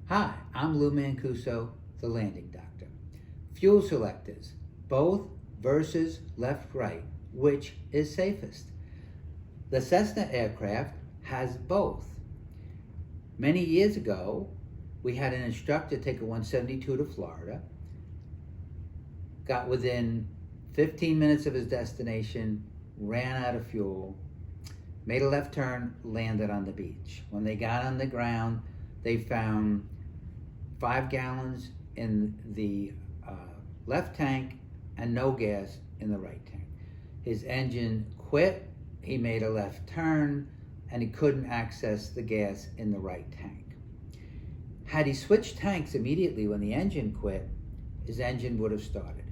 Hi, I'm Lou Mancuso, the landing doctor. Fuel selectors, both versus left-right, which is safest? The Cessna aircraft has both. Many years ago, we had an instructor take a 172 to Florida, got within 15 minutes of his destination, ran out of fuel, made a left turn, landed on the beach. When they got on the ground, they found 5 gallons in the left tank and no gas in the right tank. His engine quit, he made a left turn, and he couldn't access the gas in the right tank. Had he switched tanks immediately when the engine quit, his engine would have started.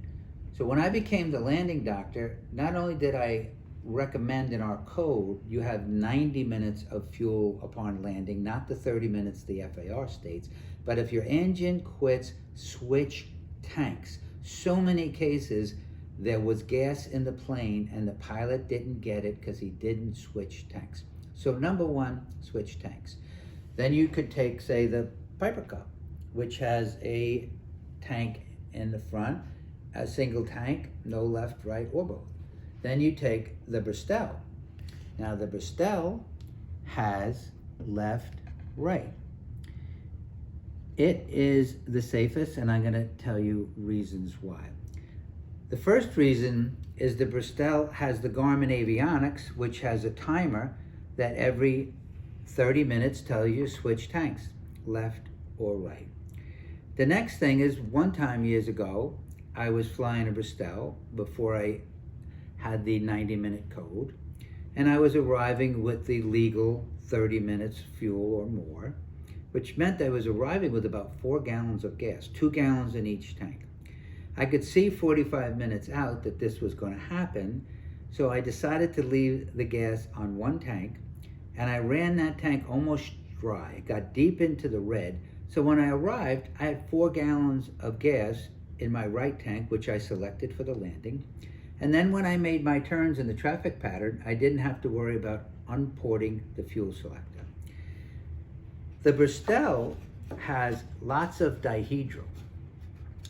So when I became the landing doctor, not only did I recommend in our code you have 90 minutes of fuel upon landing, not the 30 minutes the FAR states, but if your engine quits, switch tanks. So many cases there was gas in the plane and the pilot didn't get it because he didn't switch tanks. So number one, switch tanks. Then you could take, say, the Piper Cup, which has a tank in the front, a single tank, no left, right, or both. Then you take the Bristol. Now the Bristol has left, right. It is the safest, and I'm going to tell you reasons why. The first reason is the Bristol has the Garmin avionics, which has a timer that every 30 minutes tells you switch tanks, left or right. The next thing is, one time years ago, I was flying a Bristol before I had the 90-minute code, and I was arriving with the legal 30 minutes fuel or more, which meant I was arriving with about 4 gallons of gas, 2 gallons in each tank. I could see 45 minutes out that this was going to happen, so I decided to leave the gas on one tank, and I ran that tank almost dry. It got deep into the red, so when I arrived, I had 4 gallons of gas in my right tank, which I selected for the landing. And then when I made my turns in the traffic pattern, I didn't have to worry about unporting the fuel selector. The Bristol has lots of dihedral,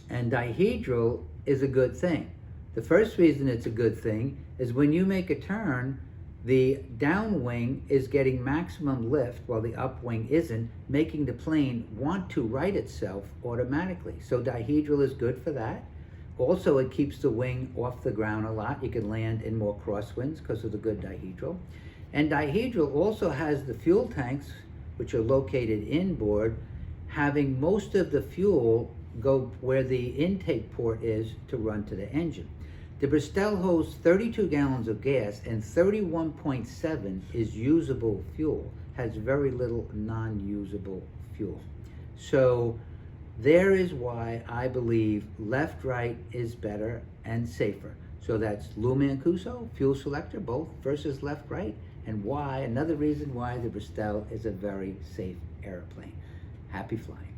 and dihedral is a good thing. The first reason it's a good thing is when you make a turn, the downwing is getting maximum lift while the upwing isn't, making the plane want to right itself automatically. So dihedral is good for that. Also, it keeps the wing off the ground a lot. You can land in more crosswinds because of the good dihedral. And dihedral also has the fuel tanks, which are located inboard, having most of the fuel go where the intake port is to run to the engine. The Bristol holds 32 gallons of gas, and 31.7 is usable fuel, has very little non-usable fuel. So there is why I believe left-right is better and safer. So that's Lou Mancuso, fuel selector, both versus left-right, and why, another reason why the Bristol is a very safe airplane. Happy flying.